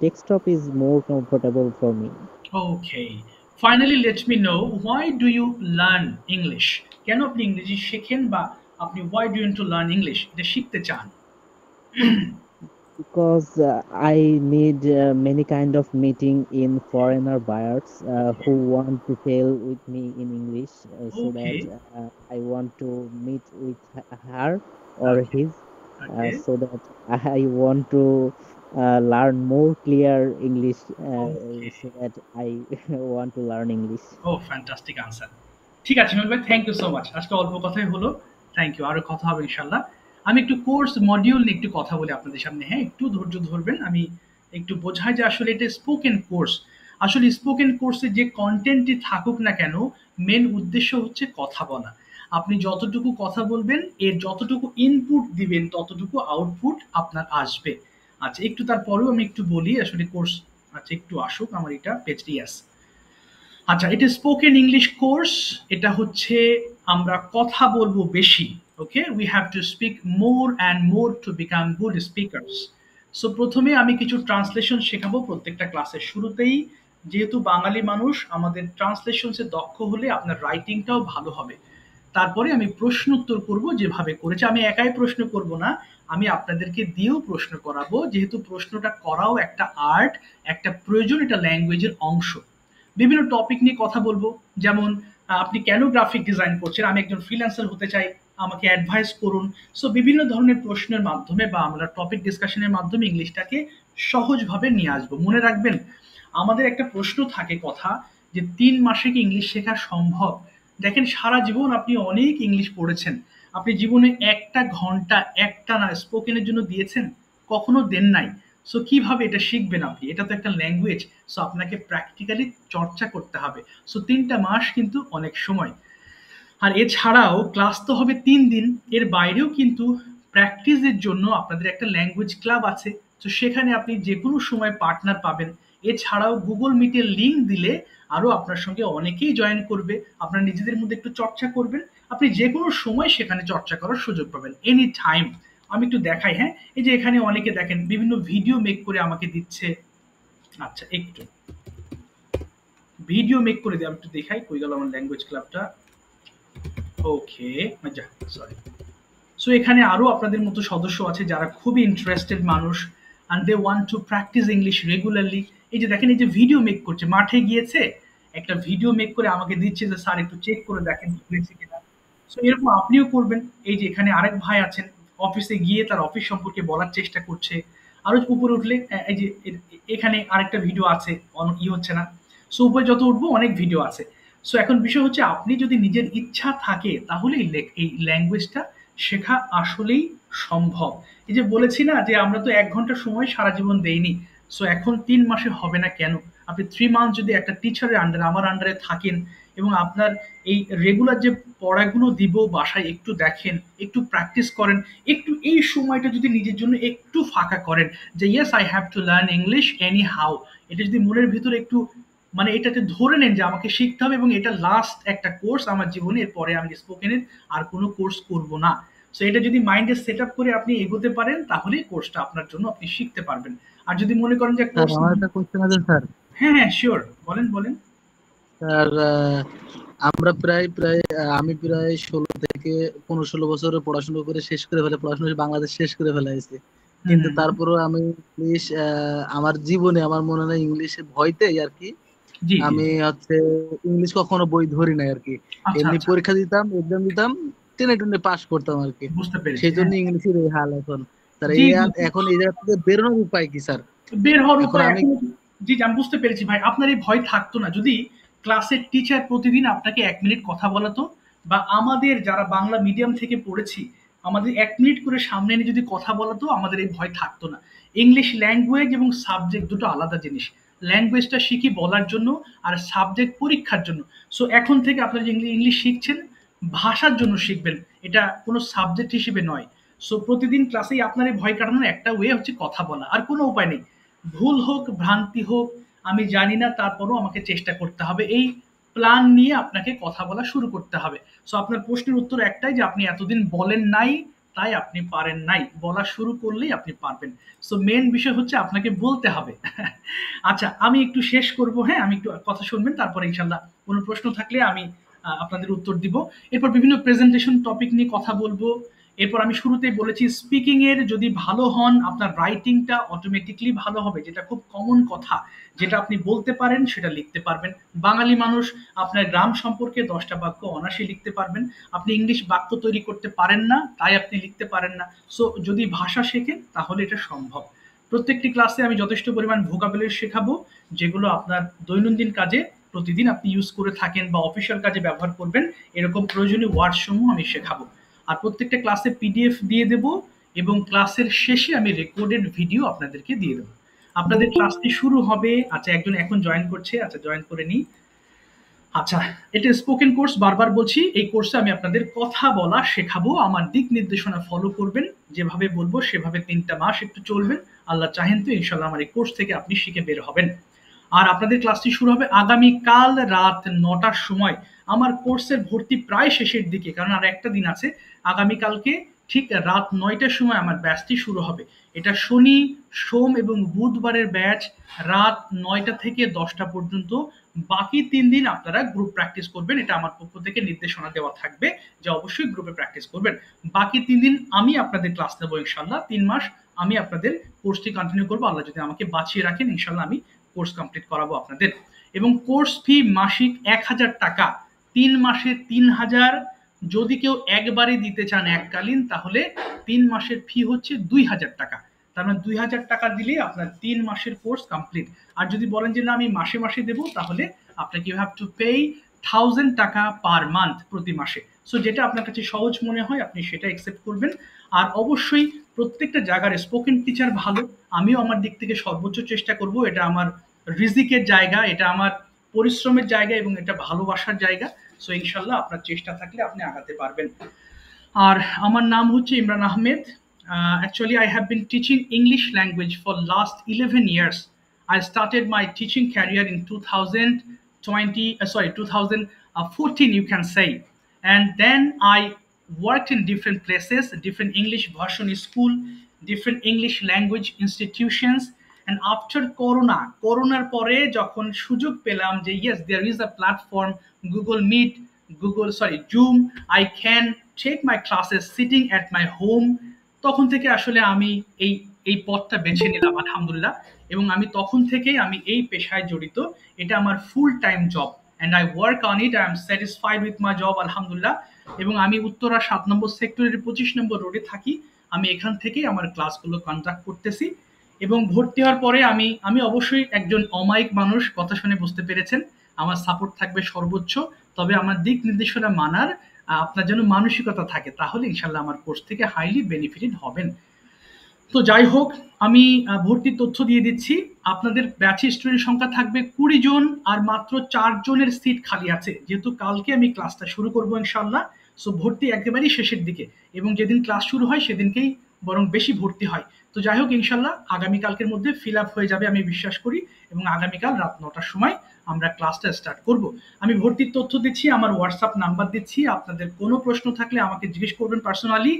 Desktop is more comfortable for me. Okay, finally let me know, why do you learn English? কেন আপনি ইংরেজি শেখেন, বা আপনি why do you want to learn English, এটা শিখতে চান? Because I need many kind of meeting in foreigner buyers who want to sell with me in English, so that Okay, I want to meet with her or okay, his, okay, so that I want to learn more clear English, okay. so that I want to learn English. Oh fantastic answer. ঠিক আছে হিমেল ভাই, thank you so much, আজকে অল্প কথাই হলো, thank you, আরো কথা হবে ইনশাল্লাহ। আমি একটু কোর্স মডিউল নিয়ে একটু কথা বলি আপনাদের সামনে, হ্যাঁ একটু ধৈর্য ধরবেন, আমি একটু বোঝাই যে আসলে এটা স্পোকেন কোর্স। আসলে স্পোকেন কোর্সে যে কন্টেন্টই থাকুক না কেন, মেন উদ্দেশ্য হচ্ছে কথা বলা। আপনি যতটুকু কথা বলবেন, এর যতটুকু ইনপুট দিবেন, ততটুকু আউটপুট আপনার আসবে। আচ্ছা, একটু তারপরেও আমি একটু বলি আসলে কোর্স, আচ্ছা একটু আসুক আমার এটা পেজটি, ইয়াস। আচ্ছা, এটা স্পোকেন ইংলিশ কোর্স, এটা হচ্ছে আমরা কথা বলবো বেশি, okay, we have to speak more and more to become good speakers. So প্রথমে আমি কিছু ট্রান্সলেশন শেখাবো প্রত্যেকটা ক্লাসের শুরুতেই, যেহেতু বাঙালি মানুষ, আমাদের ট্রান্সলেশনসে দক্ষ হলে আপনার রাইটিংটাও ভালো হবে। তারপরে আমি প্রশ্ন উত্তর করব যেভাবে করেছে, আমি একাই প্রশ্ন করব না, আমি আপনাদেরকে দিয়েও প্রশ্ন করাবো, যেহেতু প্রশ্নটা করাও একটা আর্ট, একটা প্রয়োজন, এটা ল্যাঙ্গুয়েজের অংশ। বিভিন্ন টপিক নিয়ে কথা বলবো, যেমন আপনি কেন গ্রাফিক ডিজাইন করছেন, আমি একজন ফ্রিল্যান্সার হতে চাই, আমাকে অ্যাডভাইস করুন। সো বিভিন্ন ধরনের প্রশ্নের মাধ্যমে বা আমরা টপিক ডিসকাশনের মাধ্যমে ইংলিশটাকে সহজভাবে নিয়ে আসবো। মনে রাখবেন, আমাদের একটা প্রশ্ন থাকে কথা, যে 3 মাসে কি ইংলিশ শেখা সম্ভব? দেখেন, সারা জীবন আপনি অনেক ইংলিশ পড়েছেন, আপনি জীবনে একটা ঘন্টা একটা না স্পোকেনের জন্য দিয়েছেন? কখনো দেন নাই। সো কিভাবে এটা শিখবেন আপনি? এটা তো একটা ল্যাঙ্গুয়েজ। সো আপনাকে প্র্যাকটিক্যালি চর্চা করতে হবে। সো 3টা মাস কিন্তু অনেক সময়। আর এছাড়াও ক্লাস তো হবে 3 দিন, এর বাইরেও কিন্তু প্র্যাকটিসের জন্য আপনাদের একটা ল্যাঙ্গুয়েজ ক্লাব আছে। তো সেখানে আপনি যে কোনো সময় পার্টনার পাবেন। এছাড়াও গুগল মিটের লিঙ্ক দিলে আরও আপনার সঙ্গে অনেকেই জয়েন করবে, আপনারা নিজেদের মধ্যে একটু চর্চা করবেন, আপনি যে কোনো সময় সেখানে চর্চা করার সুযোগ পাবেন, এনি টাইম। আমি একটু দেখাই, হ্যাঁ এই যে এখানে অনেকে দেখেন বিভিন্ন ভিডিও মেক করে আমাকে দিচ্ছে। আচ্ছা, একটু ভিডিও মেক করে দিই, আমি একটু দেখাই কই গেল আমার ল্যাঙ্গুয়েজ ক্লাবটা। ওকে, যা সরি। সো এখানে আরো আপনাদের মতো সদস্য আছে যারা খুবই ইন্টারেস্টেড মানুষ, and they want to practice English regularly। এই যে দেখেন, এই যে ভিডিও মেক করছে, মাঠে গিয়েছে একটা ভিডিও মেক করে আমাকে দিচ্ছে যে স্যার একটু চেক করে দেখেন হয়েছে কিনা। সো এরকম আপনিও করবেন। এই যে এখানে আরেক ভাই আছেন, অফিসে গিয়ে তার অফিস সম্পর্কে বলার চেষ্টা করছে। আরো উপরে উঠলে এই যে এখানে আরেকটা ভিডিও আছে, হচ্ছে না। সো উপরে যত উঠবো অনেক ভিডিও আছে। সো এখন বিষয় হচ্ছে আপনি যদি নিজের ইচ্ছা থাকে তাহলে এই ল্যাঙ্গুয়েজটা শেখা আসলেই সম্ভব। এই যে বলেছি না যে আমরা তো ১ ঘন্টা সময় সারা জীবন দেইনি। সো এখন ৩ মাসে হবে না কেন? আপনি 3 মান্থ যদি একটা টিচারের আন্ডারে, আমার আন্ডারে থাকেন এবং আপনার এই রেগুলার যে পড়াগুলো দিব বাসায় একটু দেখেন, একটু প্র্যাকটিস করেন, একটু এই সময়টা যদি নিজের জন্য একটু ফাঁকা করেন যে yes I have to learn English any how, এটা যদি মনের ভিতরে একটু মানে এটাকে ধরে নেন যে আমাকে শিখতে হবে এবং এটা লাস্ট একটা কোর্স আমার জীবনে, এরপরে আমি স্পোকেনের আর কোনো কোর্স করব না। সো এটা যদি মাইন্ডে সেট আপ করে আপনি এগোতে পারেন তাহলেই কোর্সটা আপনার জন্য আপনি শিখতে পারবেন। আর যদি মনে করেন যে স্যার কোর্স, আমার একটা কোশ্চেন আছে স্যার। হ্যাঁ হ্যাঁ শিওর, বলেন বলেন। স্যার আমরা প্রায় প্রায় আমি প্রায় 15-16 বছরের পড়াশোনা করে শেষ করে ফেলে পড়াশোনা বাংলাদেশ শেষ করে ফেলাইছি, কিন্তু তারপরেও আমি ইংলিশ আমার জীবনে আমার মনে হয় ইংলিশে ভয়তেই আর কি জি জি আমি হচ্ছে ইংলিশ কখনো বই ধরি নাই আর কি। আচ্ছা এমনি আচ্ছা, পরীক্ষা দিতাম, এক্সাম দিতাম, টেনে টুনে পাস করতাম আর কি। বুঝতে পেরেছি, সেই জন্য হ্যাঁ। ইংলিশের এই হাল এখন। স্যার জি, এই জি, জি। এখন এই জায়গা থেকে বেরোনোর উপায় কি স্যার? বের হওয়ার এখন উপায় আমি এখন, জি, জি, আমি বুঝতে পেরেছি ভাই। আপনার এই ভয় থাকতো না যদি ক্লাসের টিচার প্রতিদিন আপনাকে ১ মিনিট কথা বলাতো, বা আমাদের যারা বাংলা মিডিয়াম থেকে পড়েছি, আমাদের ১ মিনিট করে সামনে এনে যদি কথা বলাতো, আমাদের এই ভয় থাকতো না। ইংলিশ ল্যাঙ্গুয়েজ এবং সাবজেক্ট দুটো আলাদা জিনিস। ল্যাঙ্গুয়েজটা শিখি বলার জন্য, আর সাবজেক্ট পরীক্ষার জন্য। সো এখন থেকে আপনারা যে ইংলিশ শিখছেন, ভাষার জন্য শিখবেন। এটা কোনো সাবজেক্ট হিসেবে নয়। সো প্রতিদিন ক্লাসেই আপনার এই ভয় কাটানোর একটা ওয়ে হচ্ছে কথা বলা, আর কোনো উপায় নেই। ভুল হোক, ভ্রান্তি হোক, আমি জানি না, তারপরও আমাকে চেষ্টা করতে হবে। এই প্ল্যান নিয়ে আপনাকে কথা বলা শুরু করতে হবে। সো আপনার প্রশ্নের উত্তর একটাই যে আপনি এতদিন বলেন নাই, তাই আপনি পারেন নাই। বলা শুরু করলেই আপনি পারবেন। সো মেন বিষয় হচ্ছে আপনাকে বলতে হবে। আচ্ছা, আমি একটু শেষ করব, হ্যাঁ? আমি একটু কথা শুনবেন, তারপরে ইনশাআল্লাহ কোনো প্রশ্ন থাকলে আমি আপনাদের উত্তর দিব। এরপর বিভিন্ন প্রেজেন্টেশন টপিক নিয়ে কথা বলবো। এরপর আমি শুরুতেই বলেছি স্পিকিং এর যদি ভালো হন আপনার রাইটিংটা অটোমেটিকলি ভালো হবে, যেটা খুব কমন কথা। যেটা আপনি বলতে পারেন সেটা লিখতে পারবেন। বাঙালি মানুষ, আপনার গ্রাম সম্পর্কে ১০টা বাক্য অনায়াসে লিখতে পারবেন। আপনি ইংলিশ বাক্য তৈরি করতে পারেন না, তাই আপনি লিখতে পারেন না। সো যদি ভাষা শেখেন তাহলে এটা সম্ভব। প্রত্যেকটি ক্লাসে আমি যথেষ্ট পরিমাণ ভোকাবুলারি শেখাবো, যেগুলো আপনার দৈনন্দিন কাজে প্রতিদিন আপনি ইউজ করে থাকেন বা অফিসিয়াল কাজে ব্যবহার করবেন, এরকম প্রয়োজনীয় ওয়ার্ড সমূহ আমি শেখাবো। আর প্রত্যেকটা ক্লাসে পিডিএফ দিয়ে দেব, এবং ক্লাসের শেষে আমি রেকর্ডেড ভিডিও আপনাদেরকে দিয়ে দেবো। আপনাদের ক্লাসটি শুরু হবে, আচ্ছা একজন এখন জয়েন করছে, আচ্ছা জয়েন করে নিই। আচ্ছা, এটা স্পোকেন কোর্স, বারবার বলছি এই কোর্সে আমি আপনাদের কথা বলা শেখাবো। আমার দিক নির্দেশনা ফলো করবেন, যেভাবে বলবো সেভাবে ৩টা মাস একটু চলবেন। আল্লাহ চাহেন তো ইনশাল্লাহ আমার এই কোর্স থেকে আপনি শিখে বের হবেন। আর আপনাদের ক্লাসটি শুরু হবে আগামীকাল রাত ৯টার সময়। আমার কোর্সের ভর্তি প্রায় শেষের দিকে, কারণ আর একটা দিন আছে। আগামীকালকে ঠিক রাত ৯টার সময় আমার ব্যাচটি শুরু হবে। এটা শনি, সোম এবং বুধবারের ব্যাচ, রাত ৯টা থেকে ১০টা পর্যন্ত। বাকি ৩ দিন আপনারা গ্রুপ প্র্যাকটিস করবেন। এটা আমার পক্ষ থেকে নির্দেশনা দেওয়া থাকবে যে অবশ্যই গ্রুপে প্র্যাকটিস করবেন। বাকি ৩ দিন আমি আপনাদের ক্লাস নেব ইনশাল্লাহ। ৩ মাস আমি আপনাদের কোর্সটি কন্টিনিউ করবো। আল্লাহ যদি আমাকে বাঁচিয়ে রাখেন, ইনশাল্লাহ আমি কোর্স কমপ্লিট করাবো আপনাদের। এবং কোর্স ফি মাসিক ১,০০০ টাকা, ৩ মাসে ৩,০০০। যদি কেউ একবারে দিতে চান এককালীন, তাহলে ৩ মাসের ফি হচ্ছে ২,০০০ টাকা। তার মানে ২,০০০ টাকা দিলে আপনার ৩ মাসের কোর্স কমপ্লিট। আর যদি বলেন যে না আমি মাসে মাসে দেবো, তাহলে আপনাকে ইউ হ্যাভ টু পে ১,০০০ টাকা পার মান্থ, প্রতি মাসে। সো যেটা আপনার কাছে সহজ মনে হয় আপনি সেটা অ্যাকসেপ্ট করবেন। আর অবশ্যই প্রত্যেকটা জায়গার স্পোকেন টিচার ভালো, আমিও আমার দিক থেকে সর্বোচ্চ চেষ্টা করব। এটা আমার রিজিকের জায়গা, এটা আমার পরিশ্রমের জায়গা, এবং এটা ভালোবাসার জায়গা। সো ইনশাল্লাহ আপনার চেষ্টা থাকলে আপনি আগাতে পারবেন। আর আমার নাম হচ্ছে Imran Ahmed. Actually, I have been teaching English language for last 11 years. I started my teaching career in 2014, you can say. And then I worked in different places, different English version school, different English language institutions. And after Coronaর পরে যখন সুযোগ পেলাম যে yes, there is a platform, Google Meet, Zoom, I can take my classes sitting at my home. তখন থেকে আসলে আমি এই এই পথটা বেছে নিলাম আলহামদুলিল্লাহ। এবং আমি তখন থেকেই আমি এই পেশায় জড়িত। এটা আমার full time job, and I work on it. I am satisfied with my job, alhamdulillah. এবং আমি উত্তরা 7 নম্বর সেক্টরের 25 নম্বর রোডে থাকি। আমি এখান থেকেই আমার ক্লাসগুলো কন্ডাক্ট করতেছি এবং ভর্তি হওয়ার পরে আমি অবশ্যই একজন অমায়িক মানুষ, কথা শুনে বুঝতে পেরেছেন। আমার সাপোর্ট থাকবে সর্বোচ্চ, তবে আমার দিক নির্দেশনা মানার আপনার যেন মানসিকতা থাকে, তাহলে ইনশাল্লাহ আমার কোর্স থেকে হাইলি বেনিফিটেড হবেন। তো যাই হোক, আমি ভর্তির তথ্য দিয়ে দিচ্ছি। আপনাদের ব্যাচে স্টুডেন্ট সংখ্যা থাকবে 20 জন, আর মাত্র 4 জনের সিট খালি আছে, যেহেতু কালকে আমি ক্লাসটা শুরু করবো ইনশাল্লাহ। সো ভর্তি একেবারেই শেষের দিকে, এবং যেদিন ক্লাস শুরু হয় সেদিনকেই বরং বেশি ভর্তি হয়। তো যাই হোক, ইনশাল্লাহ আগামীকালকের মধ্যে ফিল আপ হয়ে যাবে আমি বিশ্বাস করি, এবং আগামীকাল রাত 9টার সময় আমরা ক্লাসটা স্টার্ট করব। আমি ভর্তির তথ্য দিচ্ছি, আমার হোয়াটসঅ্যাপ নাম্বার দিচ্ছি, আপনাদের কোনো প্রশ্ন থাকলে আমাকে জিজ্ঞেস করবেন পার্সোনালি।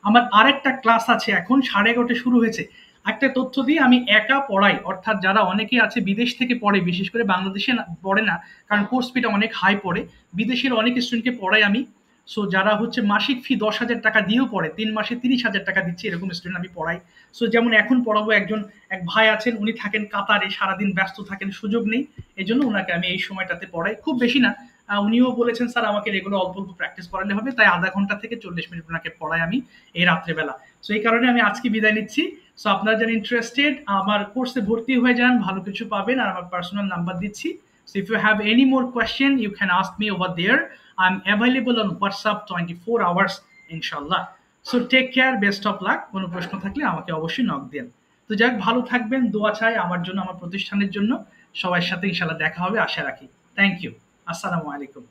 আমার আরেকটা ক্লাস আছে, এখন 11:30 শুরু হয়েছে। একটা তথ্য দিয়ে, আমি একা পড়াই, অর্থাৎ যারা অনেকে আছে বিদেশ থেকে পড়ে, বিশেষ করে বাংলাদেশে পড়ে না, কারণ কোর্স ফিটা অনেক হাই পড়ে, বিদেশের অনেক স্টুডেন্টকে পড়াই আমি। সো যারা হচ্ছে মাসিক ফি 10,000 টাকা দিয়েও পড়ে, 3 মাসে 30,000 টাকা দিচ্ছি, এরকম স্টুডেন্ট আমি পড়াই। সো যেমন এখন পড়াবো, এক ভাই আছেন, উনি থাকেন কাতারে, সারাদিন ব্যস্ত থাকেন, সুযোগ নেই, এই জন্য ওনাকে আমি এই সময়টাতে পড়াই, খুব বেশি না। উনিও বলেছেন স্যার আমাকে রেগুলার অল্প অল্প প্র্যাকটিস করালে হবে, তাই আধা ঘন্টা থেকে 40 মিনিট ওনাকে পড়াই আমি এই রাত্রেবেলা। সো এই কারণে আমি আজকে বিদায় নিচ্ছি। সো আপনারা যারা ইন্টারেস্টেড আমার কোর্সে ভর্তি হয়ে যান, ভালো কিছু পাবেন, আর আমার পার্সোনাল নাম্বার দিচ্ছি। So if you have any more question, you can ask me over there. I'm available on WhatsApp 24 hours, inshallah. So take care, best of luck. কোনো প্রশ্ন থাকলে আমাকে অবশ্যই নক দেন। তো যাক, ভালো থাকবেন, দোয়া চাই আমার জন্য, আমার প্রতিষ্ঠানের জন্য। সবার সাথে ইনশাল্লাহ দেখা হবে আশা রাখি। Thank you. আসসালামু আলাইকুম।